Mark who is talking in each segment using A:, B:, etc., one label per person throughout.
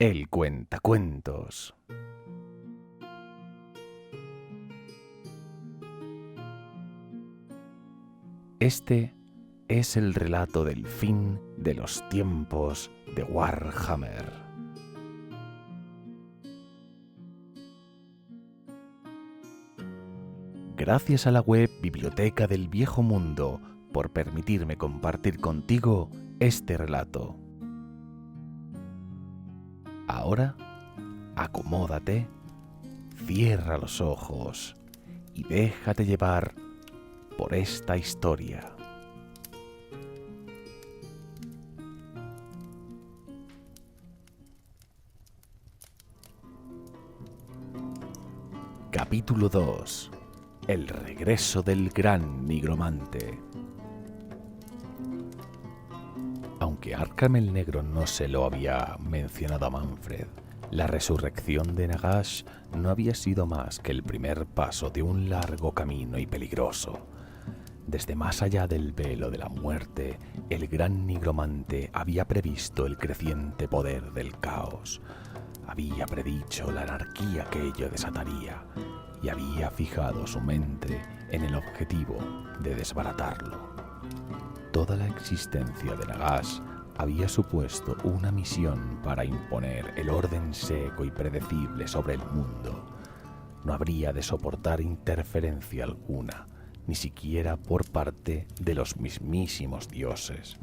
A: El Cuentacuentos. Este es el relato del fin de los tiempos de Warhammer. Gracias a la web Biblioteca del Viejo Mundo por permitirme compartir contigo este relato. Ahora, acomódate, cierra los ojos y déjate llevar por esta historia. Capítulo 2. El regreso del gran nigromante. Aunque Arkham el Negro no se lo había mencionado a Manfred, la resurrección de Nagash no había sido más que el primer paso de un largo camino y peligroso. Desde más allá del velo de la muerte, el gran nigromante había previsto el creciente poder del caos. Había predicho la anarquía que ello desataría y había fijado su mente en el objetivo de desbaratarlo. Toda la existencia de Nagash había supuesto una misión para imponer el orden seco y predecible sobre el mundo. No habría de soportar interferencia alguna, ni siquiera por parte de los mismísimos dioses.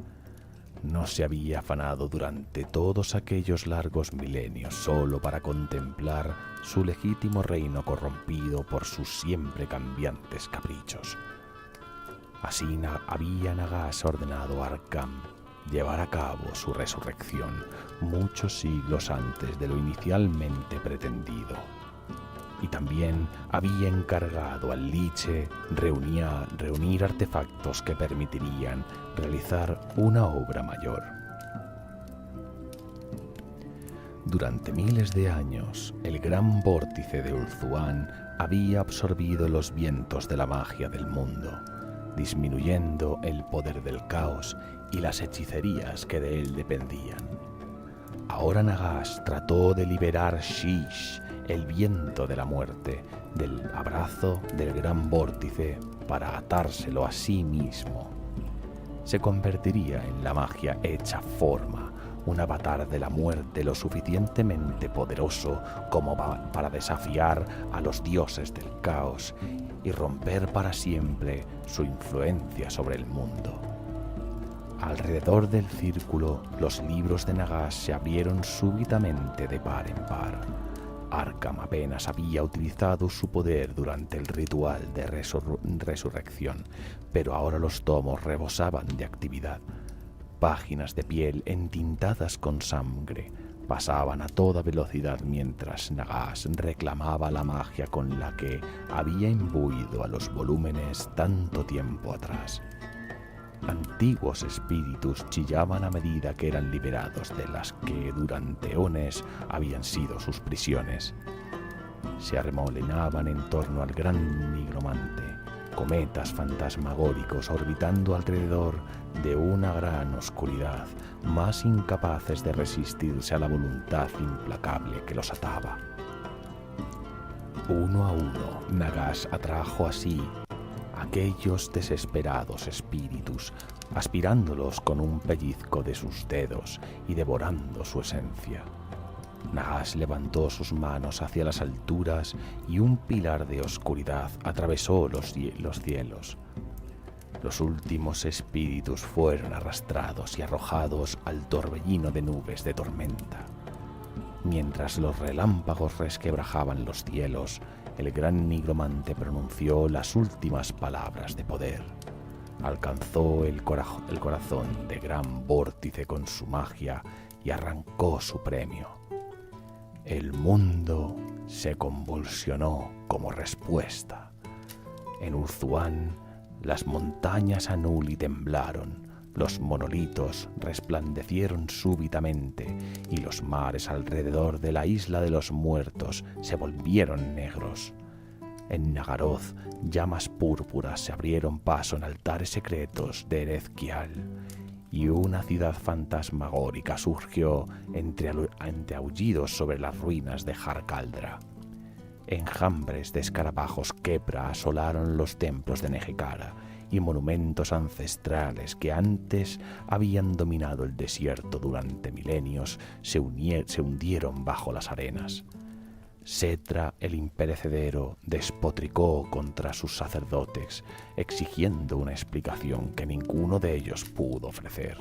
A: No se había afanado durante todos aquellos largos milenios solo para contemplar su legítimo reino corrompido por sus siempre cambiantes caprichos. Así había Nagash ordenado a Arkham llevar a cabo su resurrección muchos siglos antes de lo inicialmente pretendido. Y también había encargado al Liche reunir artefactos que permitirían realizar una obra mayor. Durante miles de años, el gran vórtice de Ulthuan había absorbido los vientos de la magia del mundo, disminuyendo el poder del caos y las hechicerías que de él dependían. Ahora Nagash trató de liberar Shish, el viento de la muerte, del abrazo del gran vórtice para atárselo a sí mismo. Se convertiría en la magia hecha forma, un avatar de la muerte lo suficientemente poderoso como para desafiar a los dioses del caos y romper para siempre su influencia sobre el mundo. Alrededor del círculo, los libros de Nagash se abrieron súbitamente de par en par. Arkham apenas había utilizado su poder durante el ritual de resurrección, pero ahora los tomos rebosaban de actividad. Páginas de piel entintadas con sangre pasaban a toda velocidad mientras Nagash reclamaba la magia con la que había imbuido a los volúmenes tanto tiempo atrás. Antiguos espíritus chillaban a medida que eran liberados de las que durante eones habían sido sus prisiones. Se arremolinaban en torno al gran nigromante, cometas fantasmagóricos orbitando alrededor de una gran oscuridad, más incapaces de resistirse a la voluntad implacable que los ataba. Uno a uno, Nagash atrajo así aquellos desesperados espíritus, aspirándolos con un pellizco de sus dedos y devorando su esencia. Nagash levantó sus manos hacia las alturas y un pilar de oscuridad atravesó los cielos. Los últimos espíritus fueron arrastrados y arrojados al torbellino de nubes de tormenta. Mientras los relámpagos resquebrajaban los cielos, el gran nigromante pronunció las últimas palabras de poder. Alcanzó el corazón de gran vórtice con su magia y arrancó su premio. El mundo se convulsionó como respuesta. En Ulthuan, las montañas Anuli temblaron, los monolitos resplandecieron súbitamente y los mares alrededor de la isla de los muertos se volvieron negros. En Nagaroth, llamas púrpuras se abrieron paso en altares secretos de Erezkial y una ciudad fantasmagórica surgió entre aullidos sobre las ruinas de Jarkaldra. Enjambres de escarabajos Kepra asolaron los templos de Nehekhara y monumentos ancestrales que antes habían dominado el desierto durante milenios se hundieron bajo las arenas. Setra, el imperecedero, despotricó contra sus sacerdotes, exigiendo una explicación que ninguno de ellos pudo ofrecer.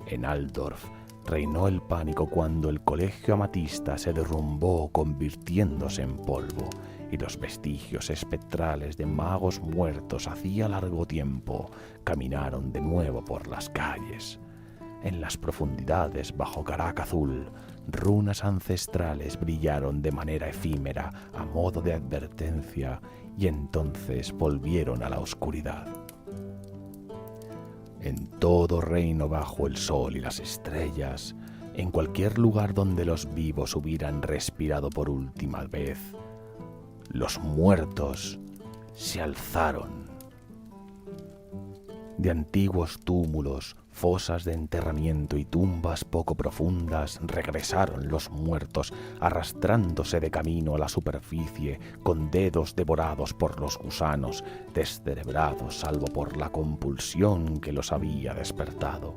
A: En Altdorf reinó el pánico cuando el colegio amatista se derrumbó convirtiéndose en polvo, y los vestigios espectrales de magos muertos hacía largo tiempo caminaron de nuevo por las calles. En las profundidades bajo Karak Azul, runas ancestrales brillaron de manera efímera a modo de advertencia y entonces volvieron a la oscuridad. En todo reino bajo el sol y las estrellas, en cualquier lugar donde los vivos hubieran respirado por última vez, los muertos se alzaron. De antiguos túmulos, fosas de enterramiento y tumbas poco profundas regresaron los muertos, arrastrándose de camino a la superficie, con dedos devorados por los gusanos, descerebrados salvo por la compulsión que los había despertado.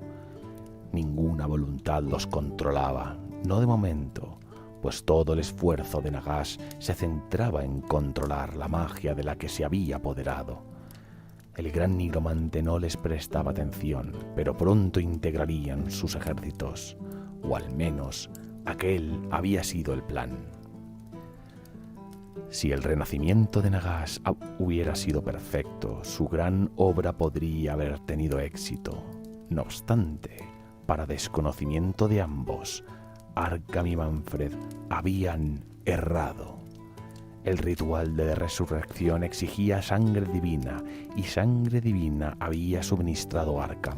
A: Ninguna voluntad los controlaba, no de momento, pues todo el esfuerzo de Nagash se centraba en controlar la magia de la que se había apoderado. El gran nigromante no les prestaba atención, pero pronto integrarían sus ejércitos, o al menos aquel había sido el plan. Si el renacimiento de Nagash hubiera sido perfecto, su gran obra podría haber tenido éxito. No obstante, para desconocimiento de ambos, Arkham y Manfred habían errado. El ritual de resurrección exigía sangre divina, y sangre divina había suministrado Arkham.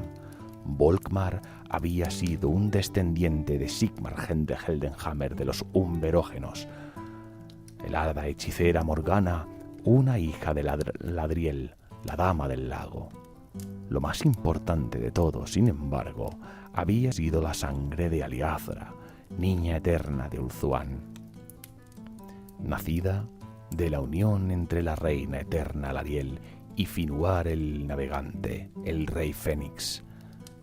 A: Volkmar había sido un descendiente de Sigmar de Heldenhammer de los Umberógenos. El hada hechicera Morgana, una hija de Ladriel, la dama del lago. Lo más importante de todo, sin embargo, había sido la sangre de Aliazra, niña eterna de Ulthuan, nacida de la unión entre la reina eterna Lariel y Finuar el navegante, el rey Fénix.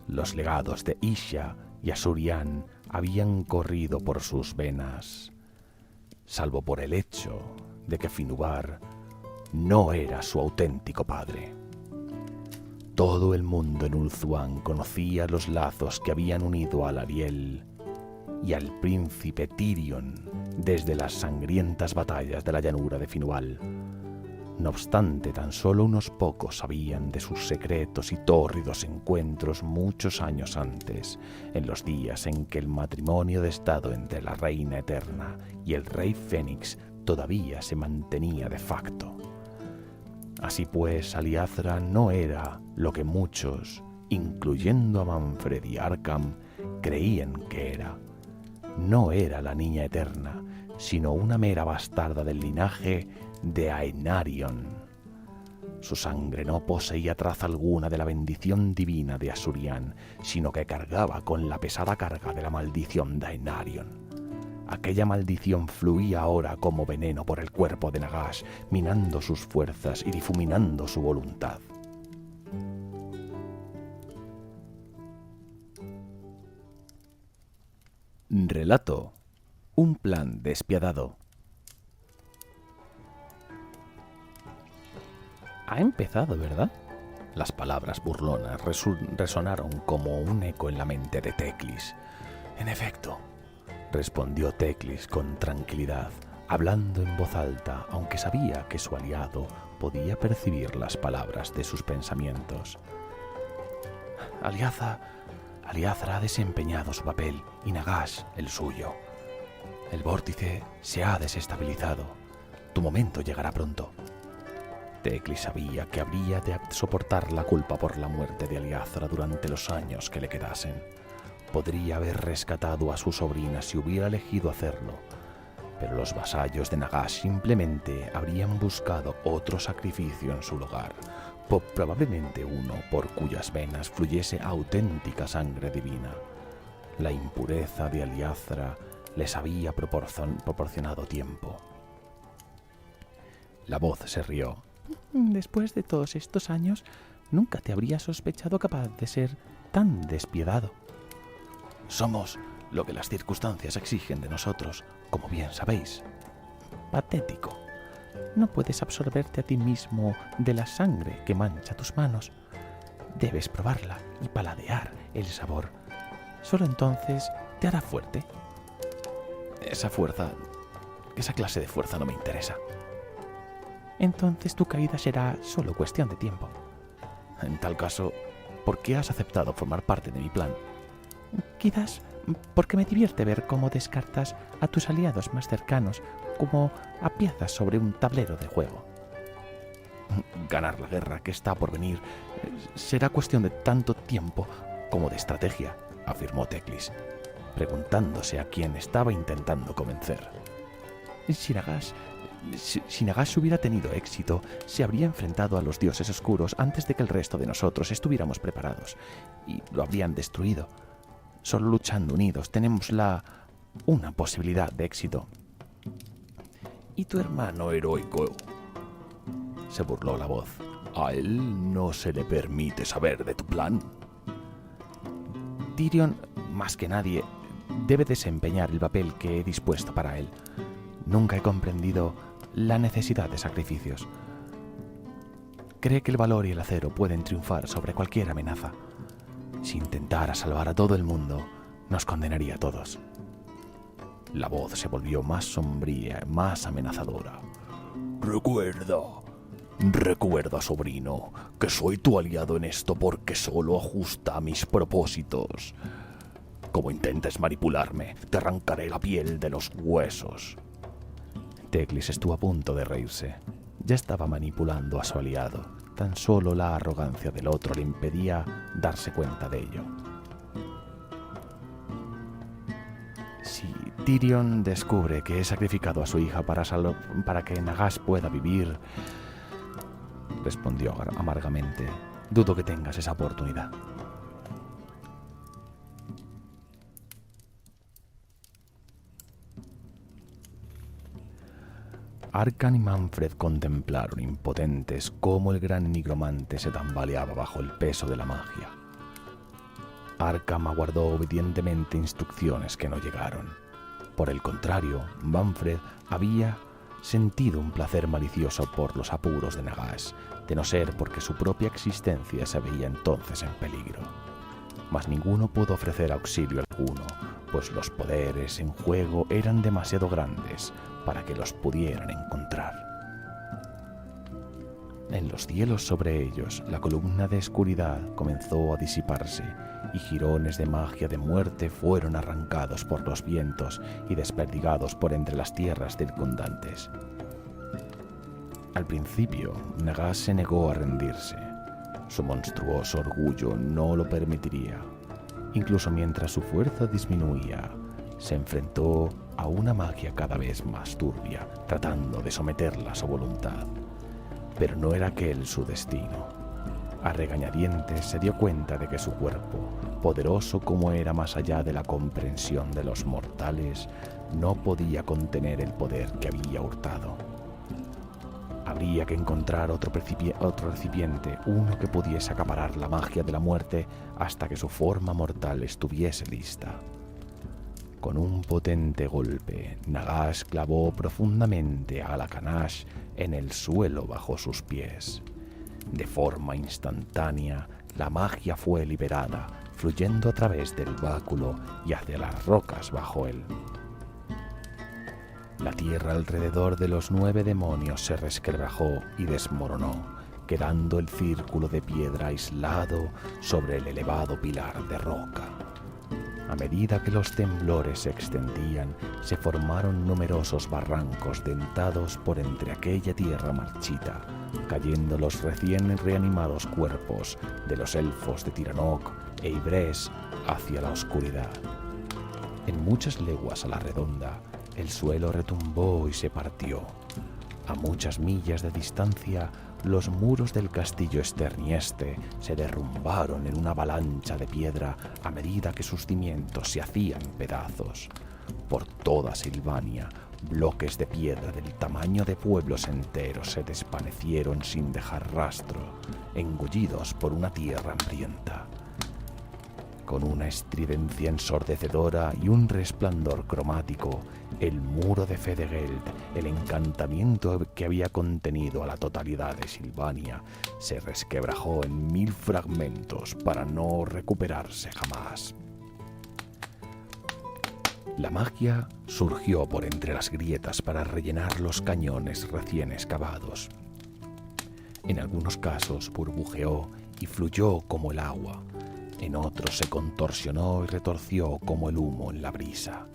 A: Los legados de Isha y Asurian habían corrido por sus venas, salvo por el hecho de que Finuar no era su auténtico padre. Todo el mundo en Ulthuan conocía los lazos que habían unido a Lariel y al príncipe Tyrion desde las sangrientas batallas de la llanura de Finual. No obstante, tan solo unos pocos sabían de sus secretos y tórridos encuentros muchos años antes, en los días en que el matrimonio de estado entre la reina eterna y el rey Fénix todavía se mantenía de facto. Así pues, Aliazra no era lo que muchos, incluyendo a Manfred y Arkham, creían que era. No era la niña eterna, sino una mera bastarda del linaje de Aenarion. Su sangre no poseía traza alguna de la bendición divina de Asurian, sino que cargaba con la pesada carga de la maldición de Aenarion. Aquella maldición fluía ahora como veneno por el cuerpo de Nagash, minando sus fuerzas y difuminando su voluntad. Relato: un plan despiadado. Ha empezado, ¿verdad? Las palabras burlonas resonaron como un eco en la mente de Teclis. En efecto, respondió Teclis con tranquilidad, hablando en voz alta, aunque sabía que su aliado podía percibir las palabras de sus pensamientos. Aliazra ha desempeñado su papel y Nagash el suyo. El vórtice se ha desestabilizado. Tu momento llegará pronto. Teclis sabía que habría de soportar la culpa por la muerte de Aliazra durante los años que le quedasen. Podría haber rescatado a su sobrina si hubiera elegido hacerlo, pero los vasallos de Nagash simplemente habrían buscado otro sacrificio en su lugar, probablemente uno por cuyas venas fluyese auténtica sangre divina. La impureza de Aliazra les había proporcionado tiempo. La voz se rió. Después de todos estos años, nunca te habría sospechado capaz de ser tan despiadado. Somos lo que las circunstancias exigen de nosotros, como bien sabéis. Patético. No puedes absorberte a ti mismo de la sangre que mancha tus manos. Debes probarla y paladear el sabor. Solo entonces te hará fuerte. Esa clase de fuerza no me interesa. Entonces tu caída será solo cuestión de tiempo. En tal caso, ¿por qué has aceptado formar parte de mi plan? Quizás porque me divierte ver cómo descartas a tus aliados más cercanos como a piezas sobre un tablero de juego. Ganar la guerra que está por venir será cuestión de tanto tiempo como de estrategia, afirmó Teclis, preguntándose a quién estaba intentando convencer. Si Nagash hubiera tenido éxito, se habría enfrentado a los dioses oscuros antes de que el resto de nosotros estuviéramos preparados, y lo habrían destruido. Solo luchando unidos tenemos una posibilidad de éxito. ¿Y tu hermano heroico? Se burló la voz. ¿A él no se le permite saber de tu plan? Tyrion, más que nadie, debe desempeñar el papel que he dispuesto para él. Nunca he comprendido la necesidad de sacrificios. Cree que el valor y el acero pueden triunfar sobre cualquier amenaza. Si intentara salvar a todo el mundo, nos condenaría a todos. La voz se volvió más sombría, más amenazadora. Recuerda, sobrino, que soy tu aliado en esto porque solo ajusta a mis propósitos. Como intentes manipularme, te arrancaré la piel de los huesos. Teclis estuvo a punto de reírse. Ya estaba manipulando a su aliado. Tan solo la arrogancia del otro le impedía darse cuenta de ello. Si Tyrion descubre que he sacrificado a su hija para que Nagash pueda vivir, respondió amargamente, dudo que tengas esa oportunidad. Arkan y Manfred contemplaron impotentes cómo el gran nigromante se tambaleaba bajo el peso de la magia. Arkan aguardó obedientemente instrucciones que no llegaron. Por el contrario, Manfred había sentido un placer malicioso por los apuros de Nagash, de no ser porque su propia existencia se veía entonces en peligro. Mas ninguno pudo ofrecer auxilio alguno, pues los poderes en juego eran demasiado grandes para que los pudieran encontrar. En los cielos sobre ellos, la columna de oscuridad comenzó a disiparse y jirones de magia de muerte fueron arrancados por los vientos y desperdigados por entre las tierras circundantes. Al principio, Nagash se negó a rendirse. Su monstruoso orgullo no lo permitiría. Incluso mientras su fuerza disminuía, se enfrentó a una magia cada vez más turbia, tratando de someterla a su voluntad. Pero no era aquel su destino. A regañadientes se dio cuenta de que su cuerpo, poderoso como era más allá de la comprensión de los mortales, no podía contener el poder que había hurtado. Habría que encontrar otro recipiente, uno que pudiese acaparar la magia de la muerte hasta que su forma mortal estuviese lista. Con un potente golpe, Nagash clavó profundamente a Alakanash en el suelo bajo sus pies. De forma instantánea, la magia fue liberada, fluyendo a través del báculo y hacia las rocas bajo él. La tierra alrededor de los 9 demonios se resquebrajó y desmoronó, quedando el círculo de piedra aislado sobre el elevado pilar de roca. A medida que los temblores se extendían, se formaron numerosos barrancos dentados por entre aquella tierra marchita, cayendo los recién reanimados cuerpos de los elfos de Tiranoc e Ybres hacia la oscuridad. En muchas leguas a la redonda, el suelo retumbó y se partió. A muchas millas de distancia, los muros del castillo Esternieste se derrumbaron en una avalancha de piedra a medida que sus cimientos se hacían pedazos. Por toda Silvania, bloques de piedra del tamaño de pueblos enteros se desvanecieron sin dejar rastro, engullidos por una tierra hambrienta. Con una estridencia ensordecedora y un resplandor cromático, el muro de Fedegeld, el encantamiento que había contenido a la totalidad de Silvania, se resquebrajó en 1000 fragmentos para no recuperarse jamás. La magia surgió por entre las grietas para rellenar los cañones recién excavados. En algunos casos burbujeó y fluyó como el agua. En otros se contorsionó y retorció como el humo en la brisa.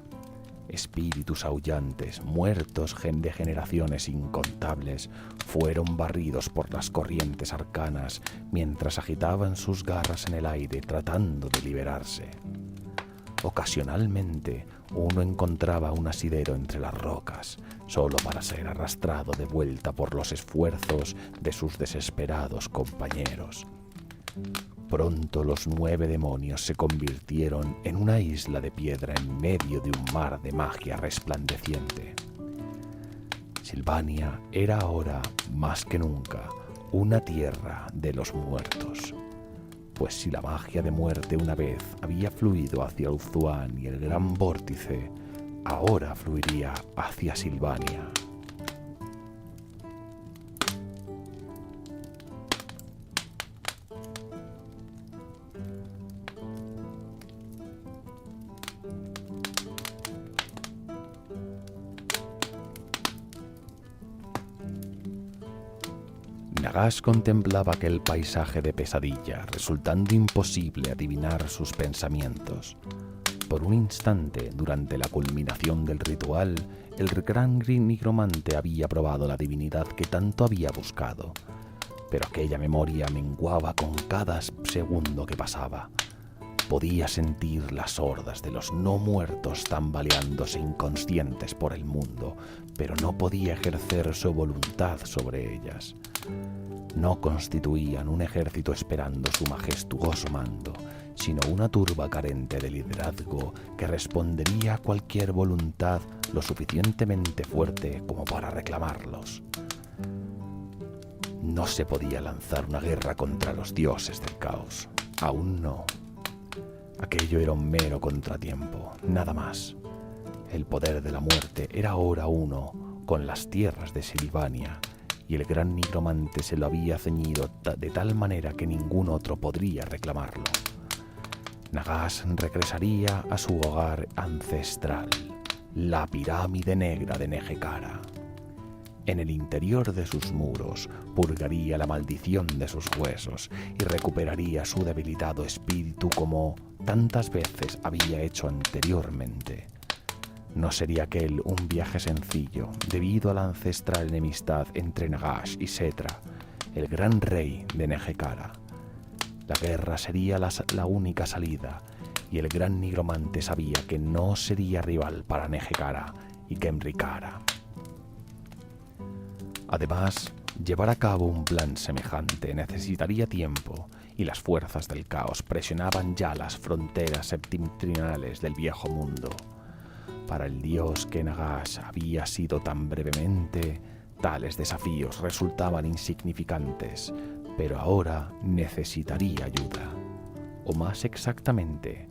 A: Espíritus aullantes, muertos de generaciones incontables, fueron barridos por las corrientes arcanas mientras agitaban sus garras en el aire tratando de liberarse. Ocasionalmente, uno encontraba un asidero entre las rocas, solo para ser arrastrado de vuelta por los esfuerzos de sus desesperados compañeros. Pronto los 9 demonios se convirtieron en una isla de piedra en medio de un mar de magia resplandeciente. Silvania era ahora, más que nunca, una tierra de los muertos. Pues si la magia de muerte una vez había fluido hacia Ulthuan y el gran vórtice, ahora fluiría hacia Silvania. Nagash contemplaba aquel paisaje de pesadilla, resultando imposible adivinar sus pensamientos. Por un instante, durante la culminación del ritual, el gran nigromante había probado la divinidad que tanto había buscado, pero aquella memoria menguaba con cada segundo que pasaba. Podía sentir las hordas de los no muertos tambaleándose inconscientes por el mundo, pero no podía ejercer su voluntad sobre ellas. No constituían un ejército esperando su majestuoso mando, sino una turba carente de liderazgo que respondería a cualquier voluntad lo suficientemente fuerte como para reclamarlos. No se podía lanzar una guerra contra los dioses del caos. Aún no. Aquello era un mero contratiempo, nada más. El poder de la muerte era ahora uno con las tierras de Silvania, y el gran nigromante se lo había ceñido de tal manera que ningún otro podría reclamarlo. Nagash regresaría a su hogar ancestral, la pirámide negra de Nehekhara. En el interior de sus muros purgaría la maldición de sus huesos y recuperaría su debilitado espíritu como tantas veces había hecho anteriormente. No sería aquel un viaje sencillo, debido a la ancestral enemistad entre Nagash y Setra, el gran rey de Nehekhara. La guerra sería la única salida, y el gran nigromante sabía que no sería rival para Nehekhara y Kemrikara. Además, llevar a cabo un plan semejante necesitaría tiempo, y las fuerzas del caos presionaban ya las fronteras septentrionales del viejo mundo. Para el dios que Nagash había sido tan brevemente, tales desafíos resultaban insignificantes, pero ahora necesitaría ayuda. O más exactamente,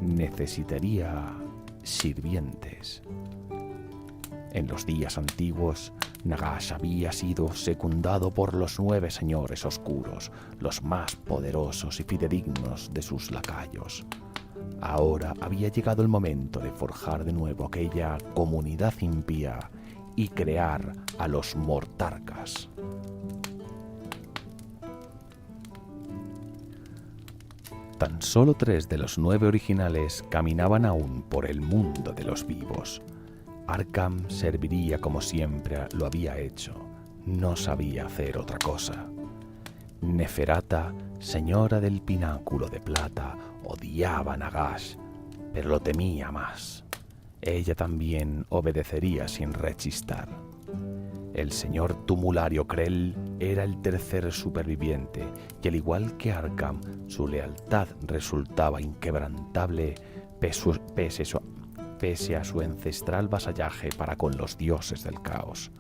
A: necesitaría sirvientes. En los días antiguos, Nagash había sido secundado por los 9 señores oscuros, los más poderosos y fidedignos de sus lacayos. Ahora había llegado el momento de forjar de nuevo aquella comunidad impía y crear a los mortarcas. Tan solo 3 de los 9 originales caminaban aún por el mundo de los vivos. Arkham serviría como siempre lo había hecho. No sabía hacer otra cosa. Neferata, señora del pináculo de plata, odiaba a Nagash, pero lo temía más. Ella también obedecería sin rechistar. El señor tumulario Krell era el tercer superviviente y, al igual que Arkham, su lealtad resultaba inquebrantable pese a su ancestral vasallaje para con los dioses del caos.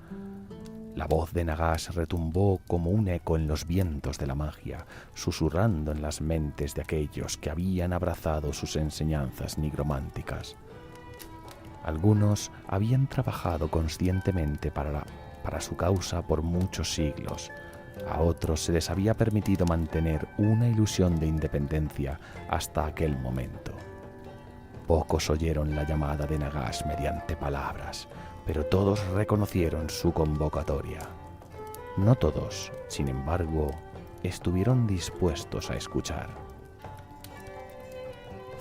A: La voz de Nagash retumbó como un eco en los vientos de la magia, susurrando en las mentes de aquellos que habían abrazado sus enseñanzas nigrománticas. Algunos habían trabajado conscientemente para su causa por muchos siglos. A otros se les había permitido mantener una ilusión de independencia hasta aquel momento. Pocos oyeron la llamada de Nagash mediante palabras, pero todos reconocieron su convocatoria. No todos, sin embargo, estuvieron dispuestos a escuchar.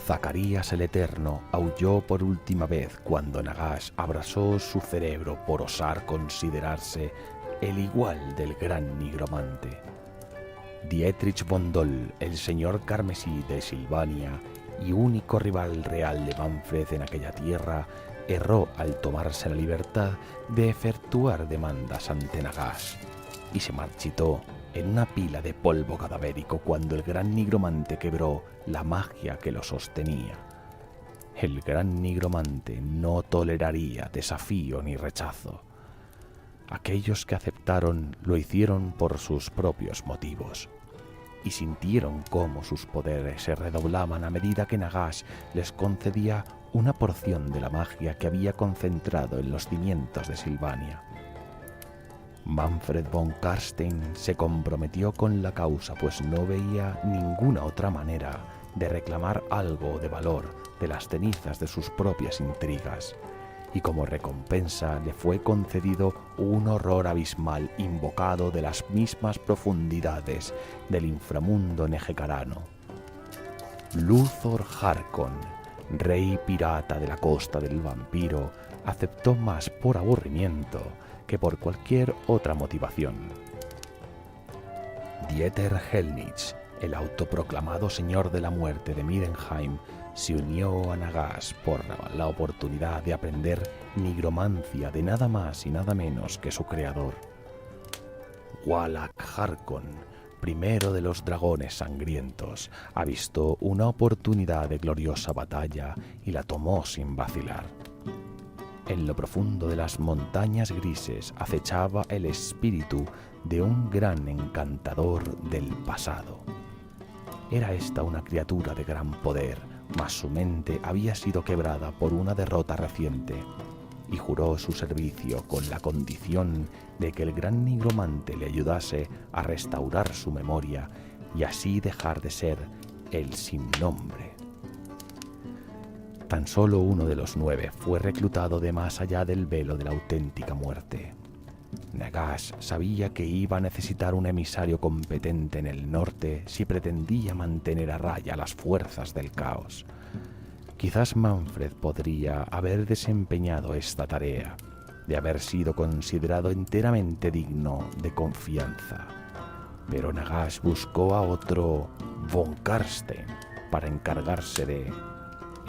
A: Zacarías el Eterno aulló por última vez cuando Nagash abrasó su cerebro por osar considerarse el igual del gran nigromante. Dietrich von Doll, el señor carmesí de Silvania y único rival real de Manfred en aquella tierra, erró al tomarse la libertad de efectuar demandas ante Nagash y se marchitó en una pila de polvo cadavérico cuando el gran nigromante quebró la magia que lo sostenía. El gran nigromante no toleraría desafío ni rechazo. Aquellos que aceptaron lo hicieron por sus propios motivos y sintieron cómo sus poderes se redoblaban a medida que Nagash les concedía una porción de la magia que había concentrado en los cimientos de Silvania. Manfred von Karstein se comprometió con la causa, pues no veía ninguna otra manera de reclamar algo de valor de las cenizas de sus propias intrigas, y como recompensa le fue concedido un horror abismal invocado de las mismas profundidades del inframundo nejecarano. Luthor Harkon, rey pirata de la costa del vampiro, aceptó más por aburrimiento que por cualquier otra motivación. Dieter Hellnich, el autoproclamado señor de la muerte de Middenheim, se unió a Nagash por la oportunidad de aprender nigromancia de nada más y nada menos que su creador. Wallach Harkon, primero de los dragones sangrientos, avistó una oportunidad de gloriosa batalla y la tomó sin vacilar. En lo profundo de las montañas grises acechaba el espíritu de un gran encantador del pasado. Era esta una criatura de gran poder, mas su mente había sido quebrada por una derrota reciente, y juró su servicio con la condición de que el gran nigromante le ayudase a restaurar su memoria y así dejar de ser el sin nombre. Tan solo uno de los 9 fue reclutado de más allá del velo de la auténtica muerte. Nagash sabía que iba a necesitar un emisario competente en el norte si pretendía mantener a raya las fuerzas del caos. Quizás Manfred podría haber desempeñado esta tarea, de haber sido considerado enteramente digno de confianza. Pero Nagash buscó a otro von Karstein para encargarse de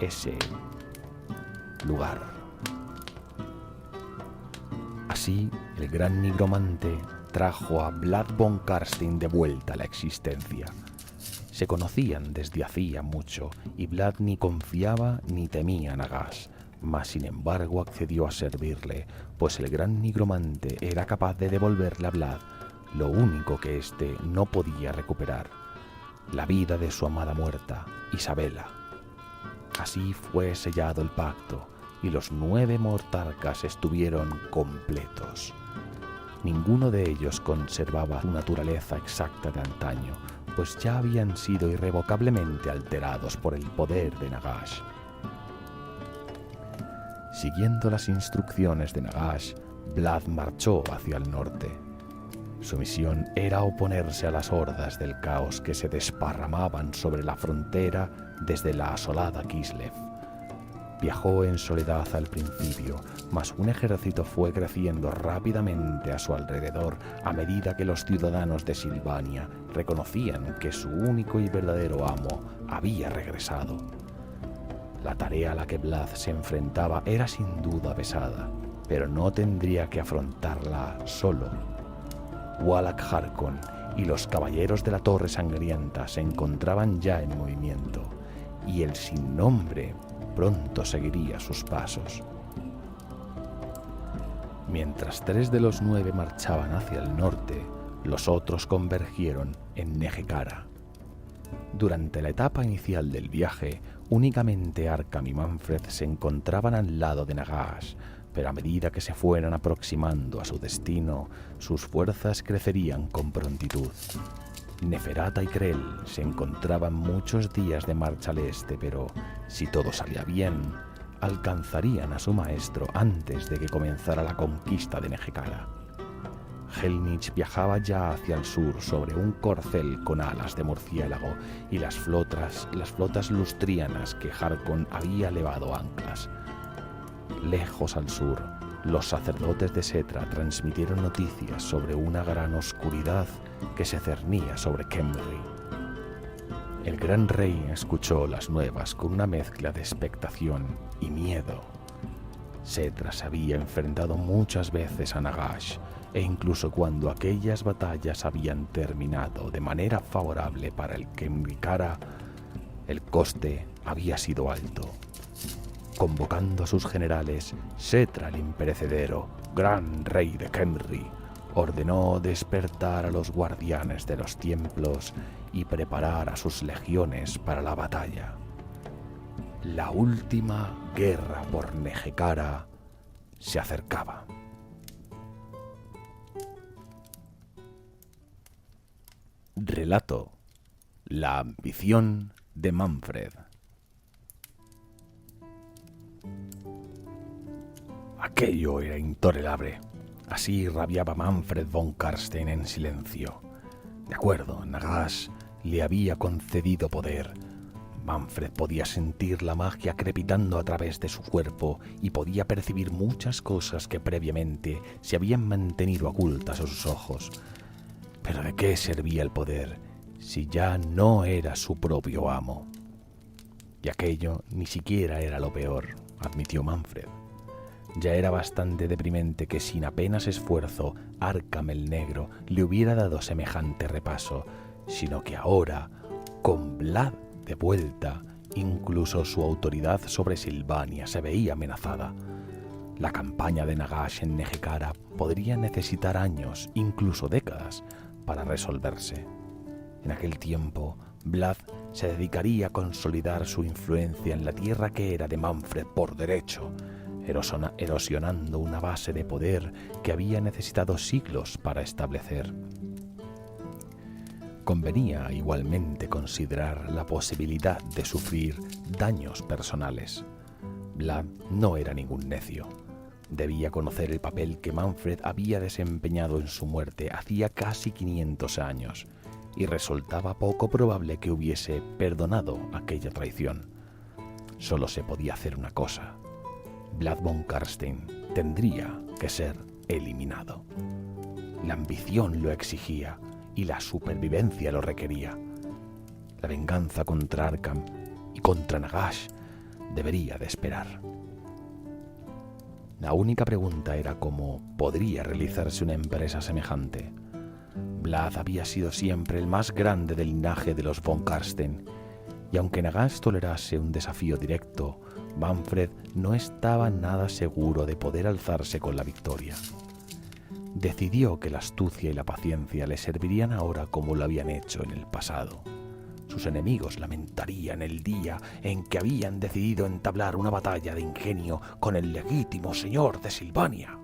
A: ese lugar. Así, el gran nigromante trajo a Vlad von Karstein de vuelta a la existencia. Se conocían desde hacía mucho y Vlad ni confiaba ni temía a Nagash, mas sin embargo accedió a servirle, pues el gran nigromante era capaz de devolverle a Vlad lo único que éste no podía recuperar: la vida de su amada muerta, Isabela. Así fue sellado el pacto, y los 9 mortarcas estuvieron completos. Ninguno de ellos conservaba su naturaleza exacta de antaño, pues ya habían sido irrevocablemente alterados por el poder de Nagash. Siguiendo las instrucciones de Nagash, Vlad marchó hacia el norte. Su misión era oponerse a las hordas del caos que se desparramaban sobre la frontera desde la asolada Kislev. Viajó en soledad al principio, mas un ejército fue creciendo rápidamente a su alrededor a medida que los ciudadanos de Silvania reconocían que su único y verdadero amo había regresado. La tarea a la que Vlad se enfrentaba era sin duda pesada, pero no tendría que afrontarla solo. Wallach Harkon y los caballeros de la Torre Sangrienta se encontraban ya en movimiento, y el sin nombre pronto seguiría sus pasos. Mientras 3 de los 9 marchaban hacia el norte, los otros convergieron en Nehekhara. Durante la etapa inicial del viaje, únicamente Arkham y Manfred se encontraban al lado de Nagash, pero a medida que se fueran aproximando a su destino, sus fuerzas crecerían con prontitud. Neferata y Krell se encontraban muchos días de marcha al este, pero si todo salía bien, alcanzarían a su maestro antes de que comenzara la conquista de Nehekhara. Helmich viajaba ya hacia el sur sobre un corcel con alas de murciélago y las flotas lustrianas que Harkon había levado anclas. Lejos al sur, los sacerdotes de Setra transmitieron noticias sobre una gran oscuridad que se cernía sobre Khemri. El gran rey escuchó las nuevas con una mezcla de expectación y miedo. Setra se había enfrentado muchas veces a Nagash, e incluso cuando aquellas batallas habían terminado de manera favorable para el Khemri-Khara, el coste había sido alto. Convocando a sus generales, Setra el imperecedero, gran rey de Khemri, ordenó despertar a los guardianes de los templos y preparar a sus legiones para la batalla. La última guerra por Nehekhara se acercaba. Relato: La ambición de Manfred. Aquello era intolerable. Así rabiaba Manfred von Karstein en silencio. De acuerdo, Nagash le había concedido poder. Manfred podía sentir la magia crepitando a través de su cuerpo y podía percibir muchas cosas que previamente se habían mantenido ocultas a sus ojos. Pero ¿de qué servía el poder si ya no era su propio amo? Y aquello ni siquiera era lo peor, admitió Manfred. Ya era bastante deprimente que sin apenas esfuerzo Arkham el Negro le hubiera dado semejante repaso, sino que ahora, con Vlad de vuelta, incluso su autoridad sobre Silvania se veía amenazada. La campaña de Nagash en Nehekhara podría necesitar años, incluso décadas, para resolverse. En aquel tiempo, Vlad se dedicaría a consolidar su influencia en la tierra que era de Manfred por derecho, erosionando una base de poder que había necesitado siglos para establecer. Convenía igualmente considerar la posibilidad de sufrir daños personales. Vlad no era ningún necio. Debía conocer el papel que Manfred había desempeñado en su muerte hacía casi 500 años, y resultaba poco probable que hubiese perdonado aquella traición. Solo se podía hacer una cosa: Vlad von Karstein tendría que ser eliminado. La ambición lo exigía y la supervivencia lo requería. La venganza contra Arkham y contra Nagash debería de esperar. La única pregunta era cómo podría realizarse una empresa semejante. Vlad había sido siempre el más grande del linaje de los von Karstein, y aunque Nagash tolerase un desafío directo, Manfred no estaba nada seguro de poder alzarse con la victoria. Decidió que la astucia y la paciencia le servirían ahora como lo habían hecho en el pasado. Sus enemigos lamentarían el día en que habían decidido entablar una batalla de ingenio con el legítimo señor de Silvania.